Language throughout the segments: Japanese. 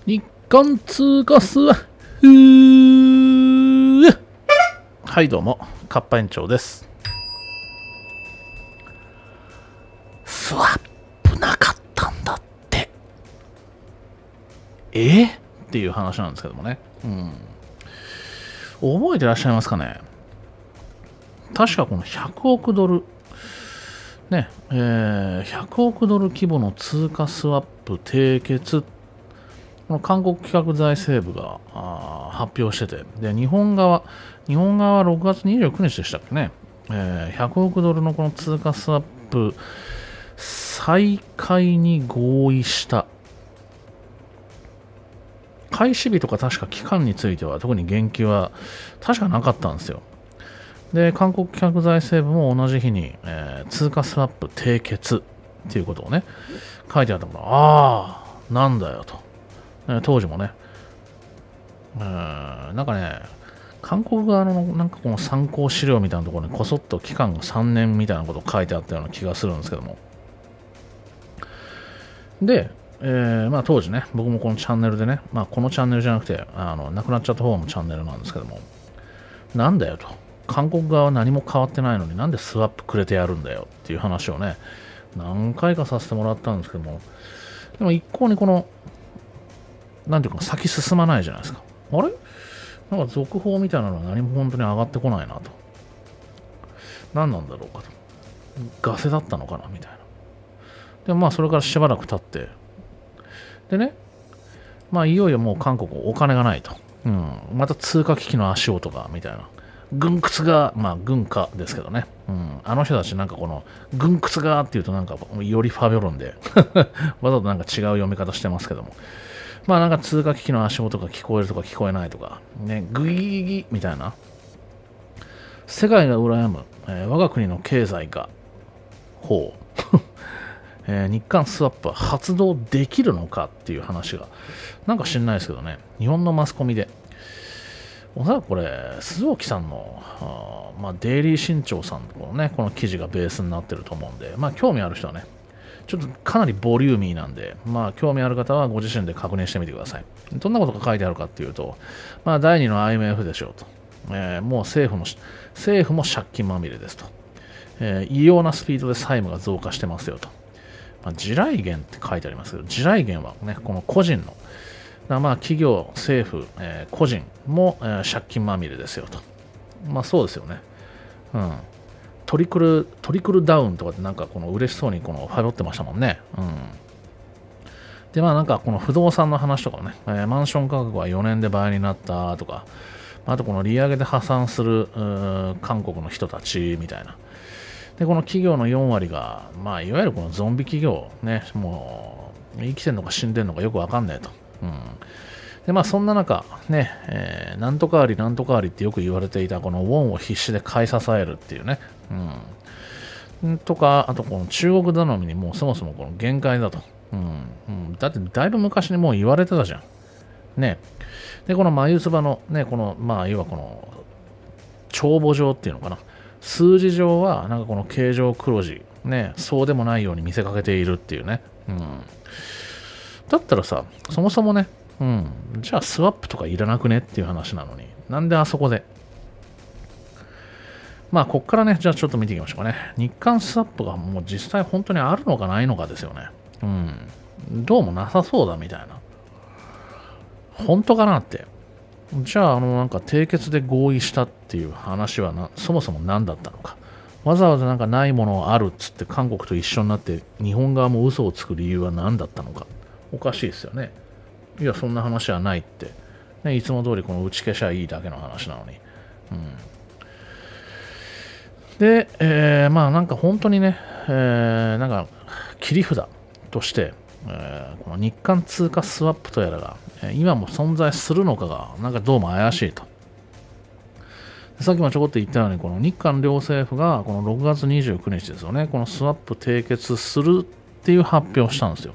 日韓通貨スワップ。はいどうもカッパ園長です。スワップなかったんだって、っていう話なんですけどもね、覚えてらっしゃいますかね。確かこの100億ドルね、100億ドル規模の通貨スワップ締結、この韓国企画財政部が発表してて、で日本側は6月29日でしたっけね、100億ドルのこの通貨スワップ再開に合意した。開始日とか確か期間については特に言及は確かなかったんですよ。で韓国企画財政部も同じ日に、通貨スワップ締結っていうことをね書いてあったから、なんだよと、当時もね、なんかね、韓国側のなんかこの参考資料みたいなところにこそっと期間が3年みたいなことを書いてあったような気がするんですけども、で、当時ね、僕もこのチャンネルでね、このチャンネルじゃなくてなくなっちゃった方のチャンネルなんですけども、なんだよと、韓国側は何も変わってないのになんでスワップくれてやるんだよっていう話をね何回かさせてもらったんですけども、でも一向にこのなんていうか先進まないじゃないですか。あれなんか続報みたいなのは何も本当に上がってこないなと。何なんだろうかと。ガセだったのかなみたいな。でもそれからしばらく経って、でね、いよいよもう韓国お金がないと。また通貨危機の足音がみたいな。軍屈が、軍歌ですけどね。あの人たちなんかこの軍屈がっていうとなんかよりファビョロンでわざとなんか違う読み方してますけども。なんか通貨危機の足音が聞こえるとか聞こえないとか、ね、グギギギみたいな。世界が羨む、我が国の経済が、日韓スワップは発動できるのかっていう話が、なんか知んないですけどね、日本のマスコミで、おそらくこれ、鈴木さんの、デイリー新潮さんのね、この記事がベースになってると思うんで、興味ある人はね、ちょっとかなりボリューミーなんで、興味ある方はご自身で確認してみてください。どんなことが書いてあるかっていうと、第2の IMF でしょうと。もう政府も借金まみれですと。異様なスピードで債務が増加してますよと。地雷原って書いてありますけど、地雷原はね、この個人の、企業、政府、個人も、借金まみれですよと。そうですよね。トリクルダウンとかってなんかこの嬉しそうにこのファイロってましたもんね。でなんかこの不動産の話とかね、マンション価格は4年で倍になったとか、あとこの利上げで破産する韓国の人たちみたいな。でこの企業の4割がいわゆるこのゾンビ企業ね、もう生きてんのか死んでんのかよくわかんないと。でそんな中ね、なんとかありなんとかありってよく言われていたこのウォンを必死で買い支えるっていうね、とか、あとこの中国頼みにもうそもそもこの限界だと、だってだいぶ昔にもう言われてたじゃんね。でこの眉唾のね、この要はこの帳簿上っていうのかな、数字上はなんかこの経常黒字ね、そうでもないように見せかけているっていうね、だったらさ、そもそもね、じゃあスワップとかいらなくねっていう話なのに、なんであそこで。こっからね、じゃあちょっと見ていきましょうかね。日韓スワップがもう実際本当にあるのかないのかですよね。どうもなさそうだみたいな。本当かなって。じゃあ、なんか締結で合意したっていう話はそもそも何だったのか。わざわざなんかないものがあるっつって韓国と一緒になって日本側も嘘をつく理由は何だったのか。おかしいですよね。いや、そんな話はないって。ね、いつも通りこの打ち消しゃいいだけの話なのに。で、なんか本当にね、なんか切り札として、この日韓通貨スワップとやらが、今も存在するのかが、なんかどうも怪しいと。さっきもちょこっと言ったように、この日韓両政府がこの6月29日ですよね、このスワップ締結するっていう発表をしたんですよ。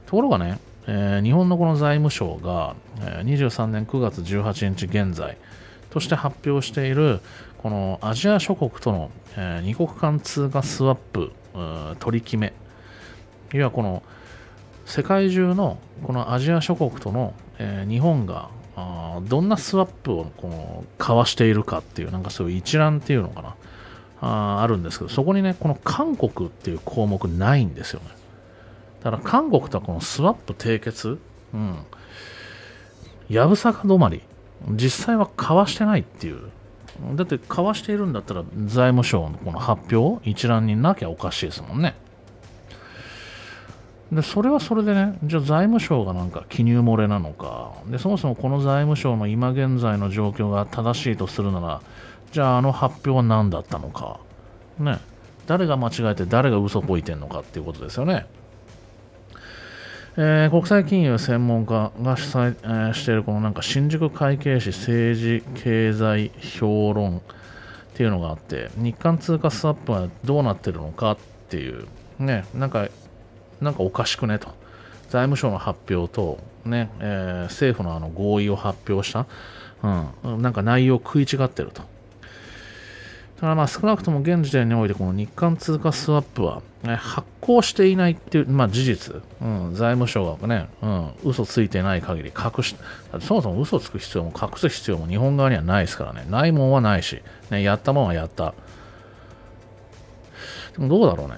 ところがね、日本のこの財務省が、23年9月18日現在として発表しているこのアジア諸国との、二国間通貨スワップ取り決め、いわゆるこの世界中のこのアジア諸国との、日本がどんなスワップをこの交わしているかっていう、なんかそういう一覧っていうのかな、あるんですけど、そこにね、この韓国っていう項目ないんですよね。だから韓国とはこのスワップ締結、やぶさか止まり、実際は交わしてないっていう。だって交わしているんだったら財務省のこの発表一覧になきゃおかしいですもんね。でそれはそれでね、じゃあ財務省がなんか記入漏れなのか、でそもそもこの財務省の今現在の状況が正しいとするなら、じゃああの発表は何だったのか、ね、誰が間違えて誰が嘘こいてんのかっていうことですよね。国際金融専門家が主催、しているこのなんか新宿会計士政治経済評論っていうのがあって、日韓通貨スワップはどうなってるのかっていうね、なんかおかしくねと、財務省の発表とね、政府の合意を発表した、なんか内容食い違ってると。だからまあ少なくとも現時点においてこの日韓通貨スワップは、発行していないっていう、事実、財務省がね、嘘ついてない限り隠し、そもそも嘘つく必要も隠す必要も日本側にはないですからね、ないもんはないし、ね、やったもんはやった。でもどうだろうね、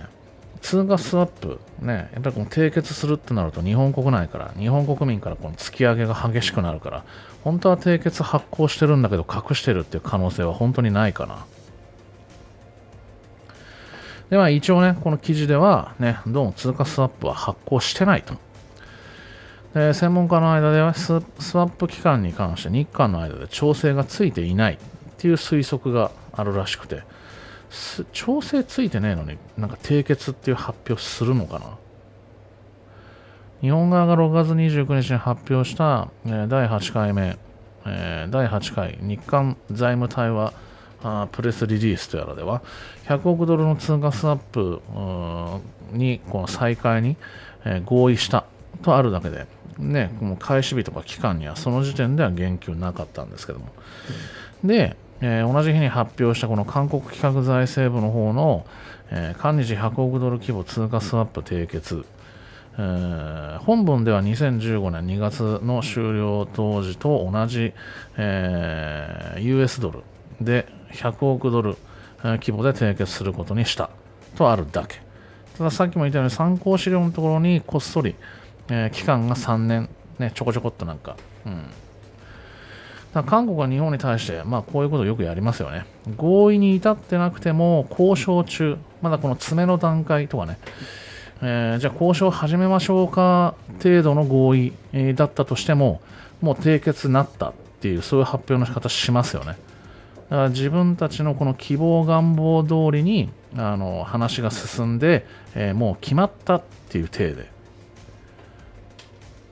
通貨スワップ、ね、やっぱりこの締結するってなると日本国内から、日本国民からこの突き上げが激しくなるから、本当は締結発行してるんだけど隠してるっていう可能性は本当にないかな。では一応ね、この記事ではね、どうも通貨スワップは発行してないと。専門家の間ではスワップ期間に関して日韓の間で調整がついていないっていう推測があるらしくて、調整ついてねえのになんか締結っていう発表するのかな。日本側が6月29日に発表した、第8回目、第8回日韓財務対話プレスリリースとやらでは100億ドルの通貨スワップにこの再開に合意したとあるだけで、ね、この開始日とか期間にはその時点では言及なかったんですけども、で、同じ日に発表したこの韓国企画財政部の方の、韓日100億ドル規模通貨スワップ締結、本文では2015年2月の終了当時と同じ、US ドルで100億ドル規模で締結することにしたとあるだけ。たださっきも言ったように参考資料のところにこっそり、期間が3年、ね、ちょこちょこっとなんか、だから韓国は日本に対して、こういうことをよくやりますよね。合意に至ってなくても交渉中、まだこの詰めの段階とかね、じゃあ交渉始めましょうか程度の合意、だったとしても、もう締結になったっていう、そういう発表の仕方しますよね。だから自分たちのこの希望願望通りに話が進んで、もう決まったっていう体で、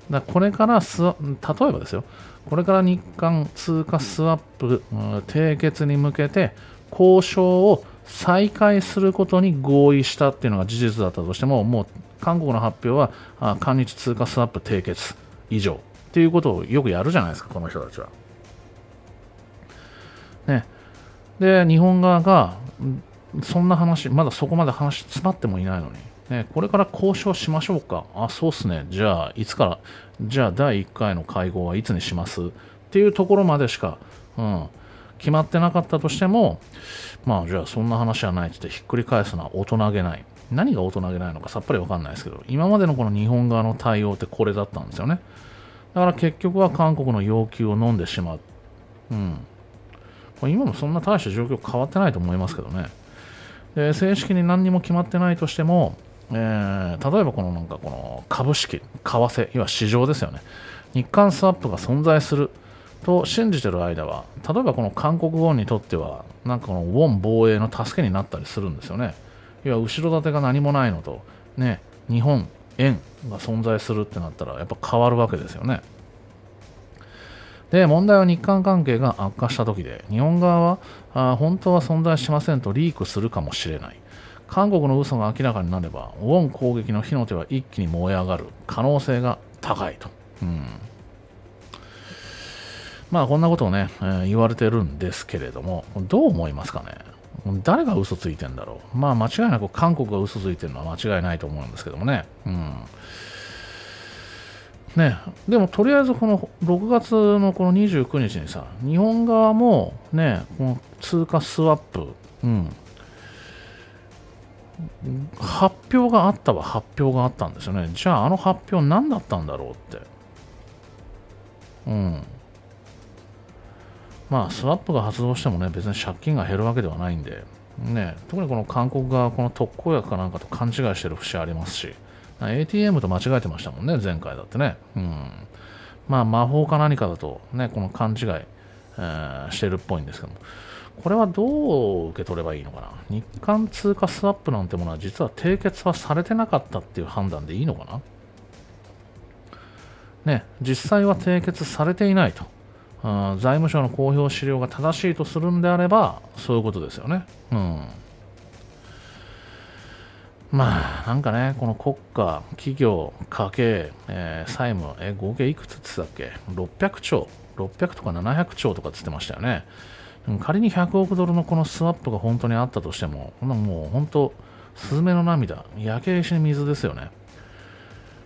だからこれから例えばですよ、これから日韓通貨スワップ、締結に向けて交渉を再開することに合意したっていうのが事実だったとしても、もう韓国の発表は韓日通貨スワップ締結以上っていうことをよくやるじゃないですか、この人たちは。ね、で日本側がそんな話、まだそこまで話詰まってもいないのに、ね、これから交渉しましょうか、そうっすね、じゃあいつから、じゃあ第1回の会合はいつにしますっていうところまでしか、決まってなかったとしても、じゃあそんな話はないってひっくり返すのは大人げない。何が大人げないのかさっぱりわかんないですけど、今までのこの日本側の対応ってこれだったんですよね。だから結局は韓国の要求を飲んでしまう。これ今もそんな大した状況変わってないと思いますけどね。で正式に何にも決まってないとしても、例えばこの株式、為替、要は市場ですよね。日韓スワップが存在すると信じている間は、例えばこの韓国ウォンにとっては、なんかこのウォン防衛の助けになったりするんですよね。要は後ろ盾が何もないのと、ね、日本円が存在するってなったらやっぱ変わるわけですよね。で問題は日韓関係が悪化した時で、日本側は本当は存在しませんとリークするかもしれない。韓国の嘘が明らかになればウォン攻撃の火の手は一気に燃え上がる可能性が高いと、こんなことをね、言われてるんですけれども、どう思いますかね。誰が嘘ついてんだろう。間違いなく韓国が嘘ついてるのは間違いないと思うんですけどもね。ね、でもとりあえずこの6月のこの29日にさ、日本側もね、この通貨スワップ、発表があったは発表があったんですよね。じゃああの発表何だったんだろうって。まあスワップが発動してもね、別に借金が減るわけではないんで、ね、特にこの韓国側、この特効薬かなんかと勘違いしてる節ありますし、ATM と間違えてましたもんね、前回だってね。まあ魔法か何かだとね、この勘違い、してるっぽいんですけども、これはどう受け取ればいいのかな。日韓通貨スワップなんてものは実は締結はされてなかったっていう判断でいいのかな。ね、実際は締結されていないと。財務省の公表資料が正しいとするんであれば、そういうことですよね。まあ、なんかね、この国家、企業、家計、債務、合計いくつって言ってたっけ ?600 兆、600とか700兆とかって言ってましたよね。仮に100億ドルのこのスワップが本当にあったとしても、もう本当、スズメの涙、焼け石に水ですよね。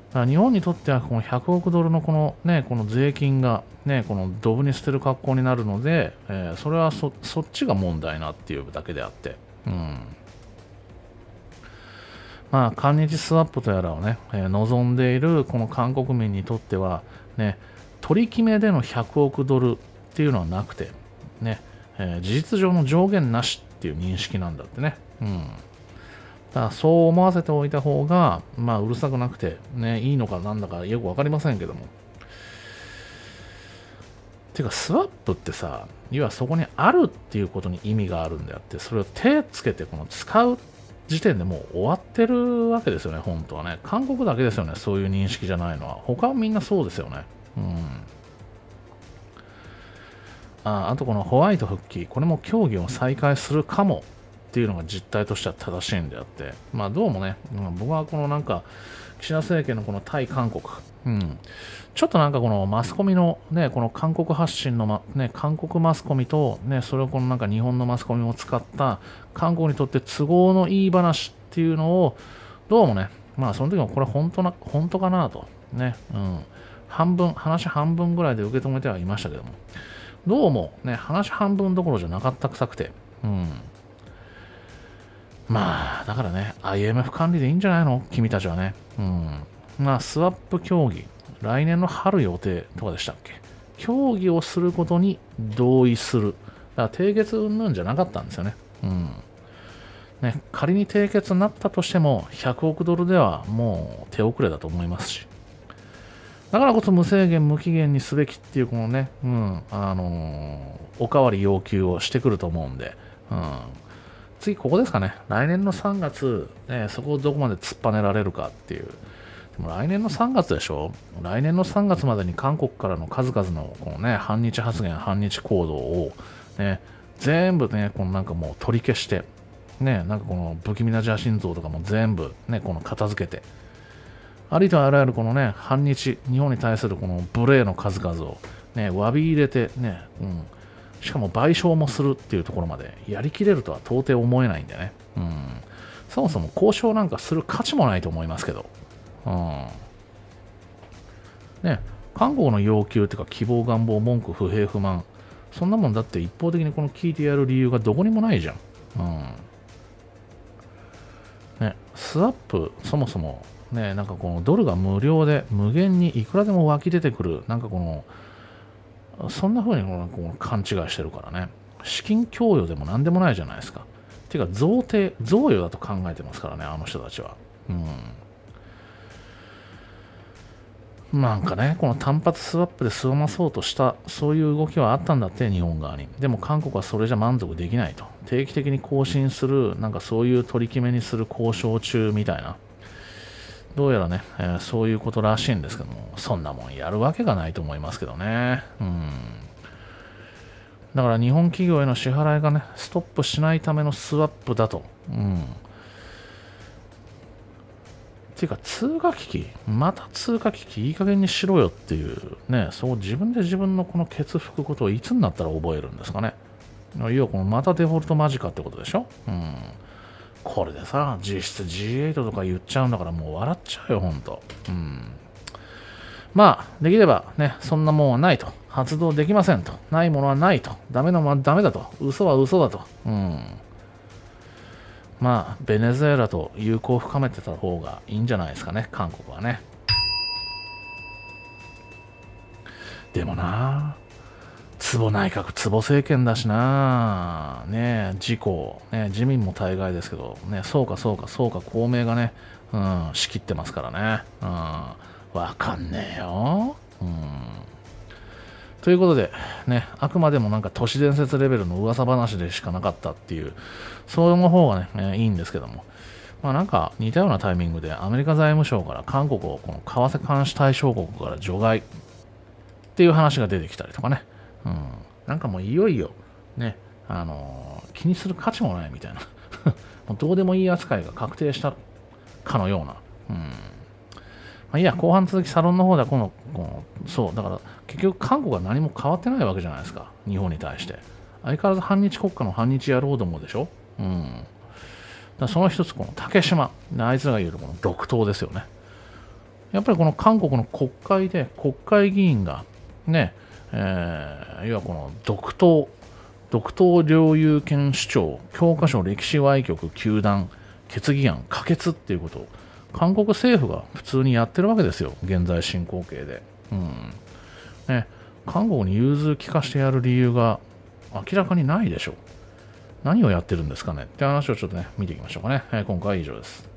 だから日本にとってはこの100億ドルのこのね、この税金がね、このドブに捨てる格好になるので、それはそっちが問題なっていうだけであって、まあ、韓日スワップとやらをね、望んでいるこの韓国民にとっては、ね、取り決めでの100億ドルっていうのはなくて、ね、事実上の上限なしっていう認識なんだってね。だからそう思わせておいた方が、まあ、うるさくなくて、ね、いいのかなんだかよくわかりませんけども。てか、スワップってさ、要はそこにあるっていうことに意味があるんであって、それを手つけてこの使う時点でもう終わってるわけですよね、本当はね。韓国だけですよね、そういう認識じゃないのは。他はみんなそうですよね。あとこのホワイト復帰、これも協議を再開するかもっていうのが実態としては正しいんであって、まあどうもね、僕はこのなんか、岸田政権のこの対韓国、ちょっとなんかこのマスコミのね、この韓国発信の、韓国マスコミとね、それをこのなんか日本のマスコミを使った韓国にとって都合のいい話っていうのを、どうもね、まあその時もこれ本当かなと、ね、話半分ぐらいで受け止めてはいましたけども、どうもね、話半分どころじゃなかったくさくて、まあ、だからね、IMF 管理でいいんじゃないの君たちはね。まあ、スワップ協議、来年の春予定とかでしたっけ。協議をすることに同意する。だから締結云々じゃなかったんですよね。ね、仮に締結になったとしても、100億ドルではもう手遅れだと思いますし。だからこそ無制限無期限にすべきっていうこのね、おかわり要求をしてくると思うんで、次ここですかね。来年の3月、そこをどこまで突っぱねられるかっていう。でも来年の3月でしょ。来年の3月までに韓国からの数々のこのね、反日発言、反日行動をね、全部ね、このなんかもう取り消して、ね、なんかこの不気味な邪神像とかも全部ね、この片付けて、ありとあらゆるこのね、反日、日本に対するこの無礼の数々をね、詫び入れてね、しかも賠償もするっていうところまでやりきれるとは到底思えないんでね。そもそも交渉なんかする価値もないと思いますけど。ね、韓国の要求っていうか希望、願望、文句、不平、不満。そんなもんだって一方的にこの聞いてやる理由がどこにもないじゃん。ね、スワップ、そもそもね、なんかこのドルが無料で無限にいくらでも湧き出てくる、なんかこの、そんな風にこの勘違いしてるからね。資金供与でも何でもないじゃないですか。ていうか、贈与だと考えてますからね、あの人たちは。なんかね、この単発スワップで済まそうとした、そういう動きはあったんだって、日本側に。でも韓国はそれじゃ満足できないと。定期的に更新する、なんかそういう取り決めにする交渉中みたいな。どうやらね、そういうことらしいんですけども、そんなもんやるわけがないと思いますけどね。だから日本企業への支払いがね、ストップしないためのスワップだと。っていうか、通貨危機、また通貨危機いい加減にしろよっていう、ね、そう自分で自分のこのケツ拭くことをいつになったら覚えるんですかね。要はこのまたデフォルト間近ってことでしょ。これでさ、実質 G8 とか言っちゃうんだからもう笑っちゃうよ、ほんと。まあ、できればね、そんなもんはないと。発動できませんと。ないものはないと。ダメなものはダメだと。嘘は嘘だと。まあ、ベネズエラと友好を深めてた方がいいんじゃないですかね、韓国はね。でもな、坪内閣、坪政権だしな、ね、自公、ね、自民も大概ですけど、ね、そうか、公明がね、仕切ってますからね。わかんねえよ。ということで、ね、あくまでもなんか都市伝説レベルの噂話でしかなかったっていう、その方がね、いいんですけども、まあなんか似たようなタイミングでアメリカ財務省から韓国をこの為替監視対象国から除外っていう話が出てきたりとかね、なんかもういよいよ、ね、気にする価値もないみたいな、もうどうでもいい扱いが確定したかのような、まあ、いや、後半続きサロンの方ではそう、だから結局韓国は何も変わってないわけじゃないですか、日本に対して。相変わらず反日国家の反日野郎どもでしょ。だその一つ、この竹島、あいつらが言うとこの独党ですよね。やっぱりこの韓国の国会で国会議員がね、要はこの独党領有権主張、教科書歴史歪曲糾弾決議案可決っていうことを韓国政府が普通にやってるわけですよ、現在進行形で。ね、韓国に融通きかしてやる理由が明らかにないでしょう。何をやってるんですかねって話をちょっとね、見ていきましょうかね。今回は以上です。